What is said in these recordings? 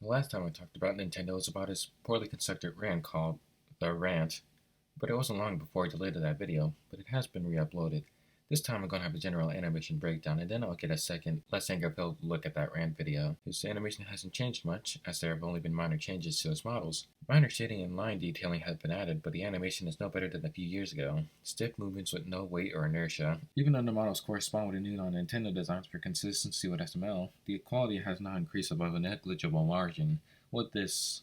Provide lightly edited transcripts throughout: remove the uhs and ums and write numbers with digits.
The last time I talked about Nintendo was about his poorly constructed rant called the Rant, but it wasn't long before I deleted that video, but it has been re-uploaded. This time I'm going to have a general animation breakdown, and then I'll get a second, less anger-filled look at that rant video. His animation hasn't changed much, as there have only been minor changes to his models. Minor shading and line detailing have been added, but the animation is no better than a few years ago. Stiff movements with no weight or inertia. Even though the models correspond with the new Nintendo designs for consistency with SML, the quality has not increased above a negligible margin. With this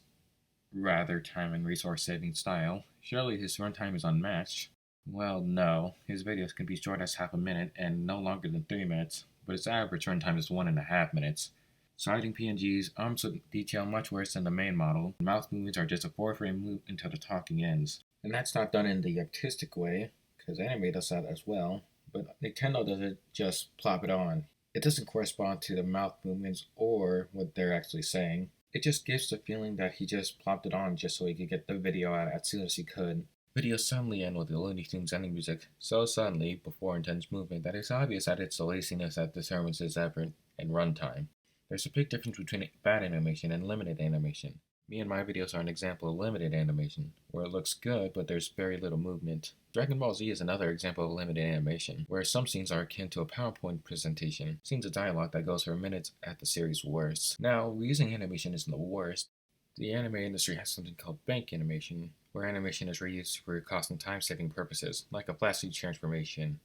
rather time and resource saving style, surely his runtime is unmatched. Well, no. His videos can be short as half a minute and no longer than 3 minutes, but his average runtime is 1.5 minutes. Siding PNGs, arms with detail much worse than the main model. Mouth movements are just a 4-frame loop until the talking ends. And that's not done in the artistic way, because anime does that as well, but Nicktendo doesn't just plop it on. It doesn't correspond to the mouth movements or what they're actually saying. It just gives the feeling that he just plopped it on just so he could get the video out as soon as he could. Videos suddenly end with the Looney Tunes ending music, so suddenly, before intense movement, that it's obvious that it's the laziness that determines his effort and runtime. There's a big difference between bad animation and limited animation. Me and my videos are an example of limited animation, where it looks good but there's very little movement. Dragon Ball Z is another example of limited animation, where some scenes are akin to a PowerPoint presentation, scenes of dialogue that goes for minutes at the series' worst. Now, reusing animation isn't the worst. The anime industry has something called bank animation, where animation is reused for cost and time-saving purposes, like a flash transformation.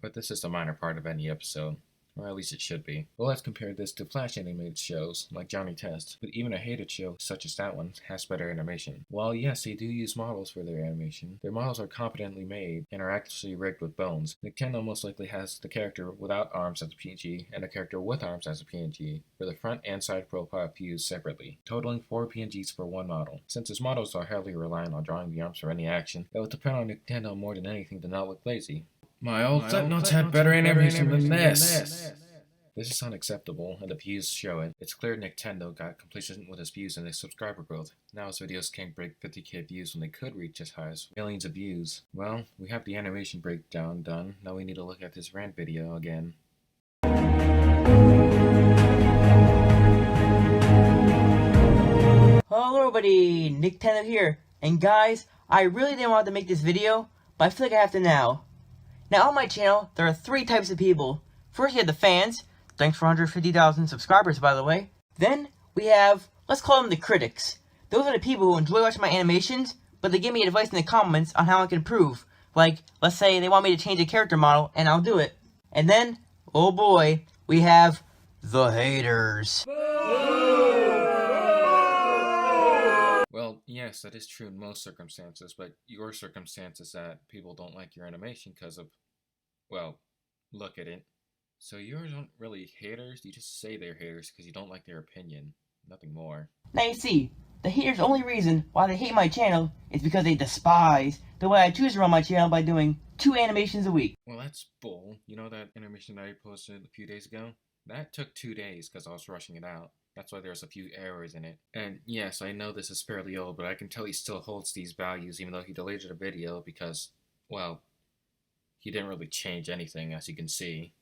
But this is a minor part of any episode, or at least it should be. Well, let's compare this to Flash animated shows, like Johnny Test, but even a hated show, such as that one, has better animation. While yes, they do use models for their animation, their models are competently made and are actually rigged with bones. Nicktendo most likely has the character without arms as a PNG, and the character with arms as a PNG, for the front and side profile fused separately, totaling 4 PNGs for one model. Since his models are heavily reliant on drawing the arms for any action, that would depend on Nicktendo more than anything to not look lazy. My old Flipnotes had better animation than this! This is unacceptable, and the views show it. It's clear Nicktendo got complacent with his views and his subscriber growth. Now his videos can't break 50k views when they could reach as high as millions of views. Well, we have the animation breakdown done. Now we need to look at this rant video again. Hello everybody, Nicktendo here. And guys, I really didn't want to make this video, but I feel like I have to now. Now on my channel, there are 3 types of people. First you have the fans. Thanks for 150,000 subscribers, by the way. Then we have, let's call them the critics. Those are the people who enjoy watching my animations, but they give me advice in the comments on how I can improve. Like, let's say they want me to change a character model, and I'll do it. And then, oh boy, we have the haters. Well, yes, that is true in most circumstances, but your circumstance is that people don't like your animation because of, well, look at it. So yours aren't really haters, you just say they're haters because you don't like their opinion, nothing more. Now you see, the haters' only reason why they hate my channel is because they despise the way I choose to run my channel by doing 2 animations a week. Well, that's bull. You know that animation that I posted a few days ago? That took 2 days because I was rushing it out. That's why there's a few errors in it. And yes, I know this is fairly old, but I can tell he still holds these values even though he deleted a video because, well, he didn't really change anything, as you can see.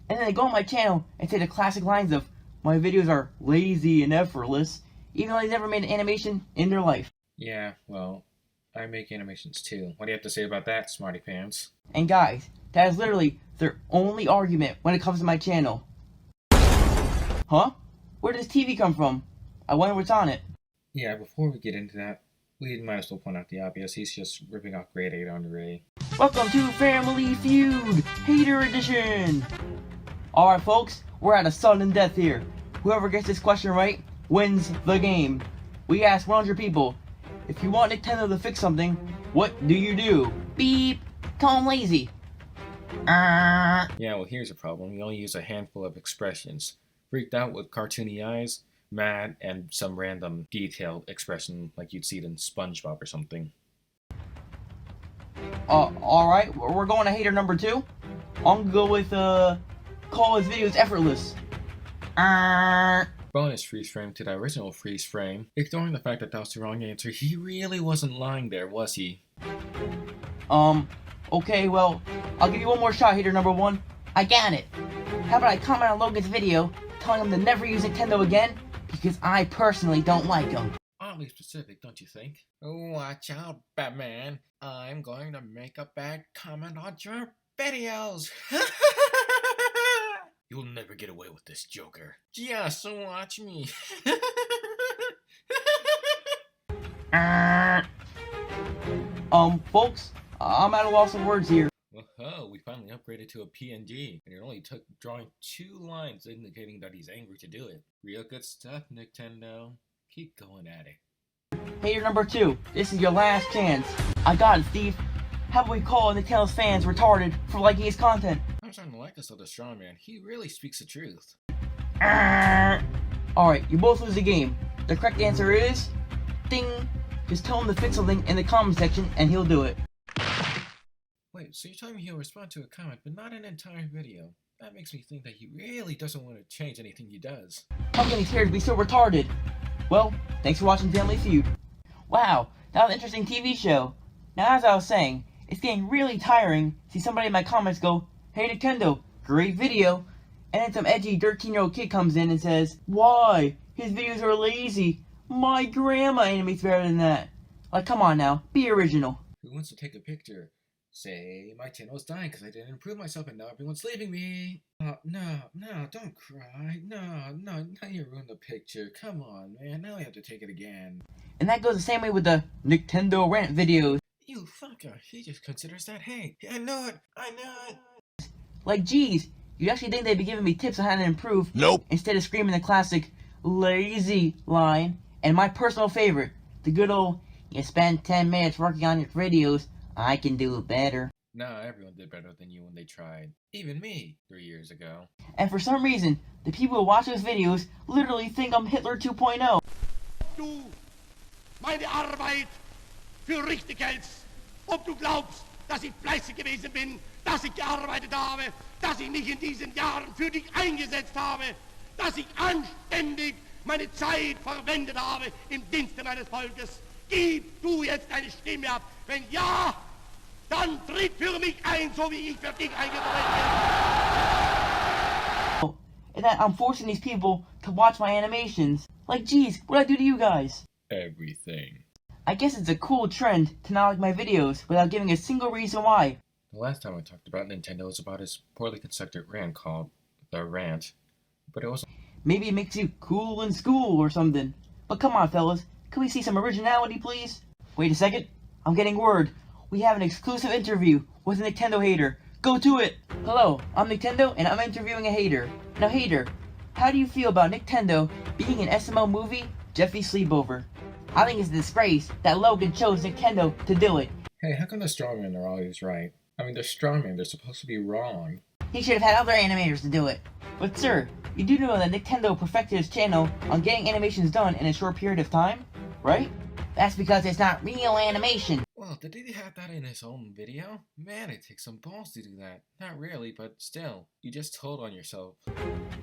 And then they go on my channel and say the classic lines of, my videos are lazy and effortless, even though they never made an animation in their life. Yeah, well, I make animations too. What do you have to say about that, smarty pants? And guys, that is literally their only argument when it comes to my channel. Huh? Where does TV come from? I wonder what's on it. Yeah, before we get into that, we might as well point out the obvious. He's just ripping off grade 8 on Ray. Welcome to Family Feud, Hater Edition! Alright folks, we're at a sudden death here. Whoever gets this question right, wins the game. We asked 100 people, if you want Nicktendo to fix something, what do you do? Beep! Call him lazy. Yeah, well here's a problem. You only use a handful of expressions. Freaked out with cartoony eyes, mad, and some random detailed expression like you'd see it in SpongeBob or something. Alright, we're going to hater number 2. I'm gonna go with, call his videos effortless. Bonus freeze frame to the original freeze frame. Ignoring the fact that was the wrong answer, he really wasn't lying there, was he? Okay, well, I'll give you one more shot, hater number 1. I got it. How about I comment on Logan's video, telling him to never use Nicktendo again, because I personally don't like them. Oddly specific, don't you think? Watch out, Batman. I'm going to make a bad comment on your videos. You'll never get away with this, Joker. Just watch me. Folks, I'm at a loss of words here. Whoa, we finally upgraded to a PNG, and it only took drawing 2 lines indicating that he's angry to do it. Real good stuff, Nicktendo. Keep going at it. Hater number 2, this is your last chance. I got it, Steve. How about we call Nickendo's fans retarded for liking his content? I'm starting to like this other strong man. He really speaks the truth. Alright, you both lose the game. The correct answer is... ding! Just tell him to fix something in the comment section and he'll do it. Wait, so you're telling me he'll respond to a comment, but not an entire video? That makes me think that he really doesn't want to change anything he does. How can these haters be so retarded? Well, thanks for watching Family Feud. Wow, that was an interesting TV show. Now, as I was saying, it's getting really tiring to see somebody in my comments go, "Hey Nicktendo, great video," and then some edgy 13-year-old kid comes in and says, "Why? His videos are lazy. My grandma animates better than that." Like, come on now, be original. Who wants to take a picture? Say, my channel's dying because I didn't improve myself and now everyone's leaving me. No, don't cry. No, now you ruined the picture. Come on, man, now I have to take it again. And that goes the same way with the Nicktendo Rant videos. You fucker, he just considers that hate. I know it. Like, geez, you'd actually think they'd be giving me tips on how to improve. Nope. Instead of screaming the classic lazy line. And my personal favorite, the good old, "You spend 10 minutes working on your videos, I can do it better." Nah, everyone did better than you when they tried. Even me, 3 years ago. And for some reason, the people who watch those videos literally think I'm Hitler 2.0. Du meine Arbeit für richtig hältst, ob du glaubst, dass ich fleißig gewesen bin, dass ich gearbeitet habe, dass ich mich in diesen Jahren für dich eingesetzt habe, dass ich anständig meine Zeit verwendet habe im Dienste meines Volkes. Gib du jetzt deine Stimme ab. Wenn ja, dann tritt für mich ein, so wie ich für dich eingetreten bin. And that I'm forcing these people to watch my animations. Like, geez, what'd I do to you guys? Everything. I guess it's a cool trend to not like my videos without giving a single reason why. The last time I talked about Nintendo was about his poorly constructed rant called the Rant, but it was... Maybe it makes you cool in school or something. But come on, fellas, can we see some originality, please? Wait a second, I'm getting word. We have an exclusive interview with a Nicktendo hater. Go to it! Hello, I'm Nicktendo, and I'm interviewing a hater. Now, hater, how do you feel about Nicktendo being an SML movie, Jeffy's Sleepover? I think it's a disgrace that Logan chose Nicktendo to do it. Hey, how come the strongmen are always right? I mean, they're strongmen, they're supposed to be wrong. He should have had other animators to do it. But sir, you do know that Nicktendo perfected his channel on getting animations done in a short period of time, right? That's because it's not real animation. Well, did he have that in his own video? Man, it takes some balls to do that. Not really, but still. You just told on yourself.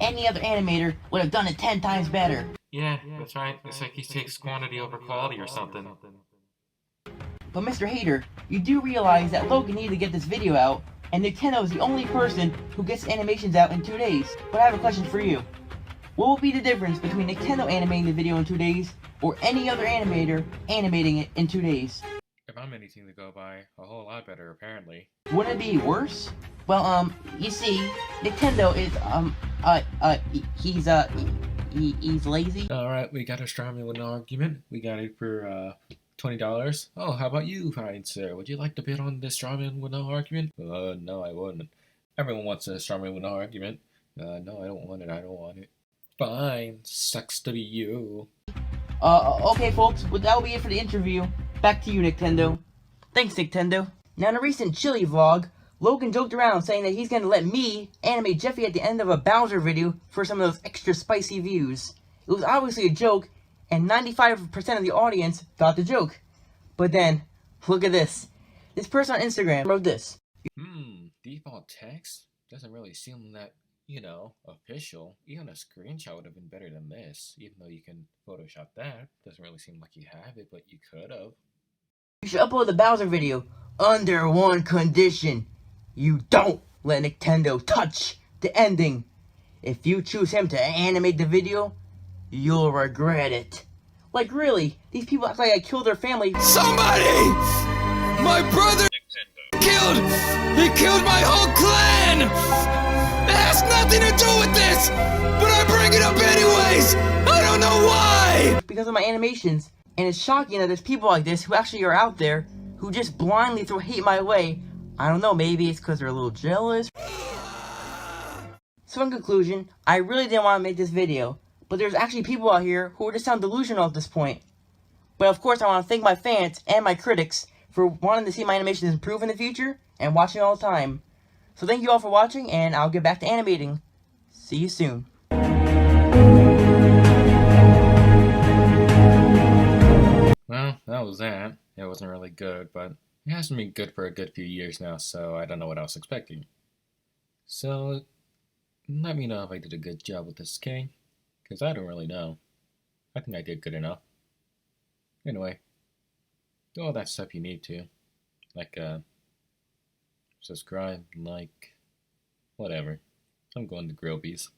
Any other animator would have done it 10 times better. Yeah, that's right. It's like he takes quantity over quality or something. But Mr. Hater, you do realize that Logan needed to get this video out, and Nicktendo is the only person who gets animations out in 2 days. But I have a question for you. What will be the difference between Nicktendo animating the video in 2 days, or any other animator animating it in 2 days? If I'm anything to go by, a whole lot better, apparently. Wouldn't it be worse? Well, you see, Nicktendo is, he's lazy. Alright, we got a strawman with no argument. We got it for, $20. Oh, how about you, fine sir? Would you like to bid on this strawman with no argument? No, I wouldn't. Everyone wants a strawman with no argument. No, I don't want it. Fine, sucks to be you. Okay folks, well, that'll be it for the interview. Back to you, Nicktendo. Thanks, Nicktendo. Now, in a recent Chili vlog, Logan joked around saying that he's gonna let me animate Jeffy at the end of a Bowser video for some of those extra spicy views. It was obviously a joke, and 95% of the audience thought the joke. But then, look at this. This person on Instagram wrote this. Default text? Doesn't really seem that, official. Even a screenshot would have been better than this, even though you can Photoshop that. Doesn't really seem like you have it, but you could have. You should upload the Bowser video under one condition. You don't let Nicktendo touch the ending. If you choose him to animate the video, you'll regret it. Like really, these people act like I killed their family. Somebody! My brother killed! He killed my whole clan! It has nothing to do with this! But I bring it up anyways! I don't know why! Because of my animations. And it's shocking that there's people like this who actually are out there who just blindly throw hate my way. I don't know, maybe it's because they're a little jealous. So in conclusion, I really didn't want to make this video, but there's actually people out here who just sound delusional at this point. But of course I want to thank my fans and my critics for wanting to see my animations improve in the future and watching all the time. So thank you all for watching, and I'll get back to animating. See you soon. Well, that was that. It wasn't really good, but it hasn't been good for a good few years now, so I don't know what I was expecting. So, let me know if I did a good job with this, okay? Because I don't really know. I think I did good enough. Anyway, do all that stuff you need to. Like, subscribe, like, whatever. I'm going to grill bees.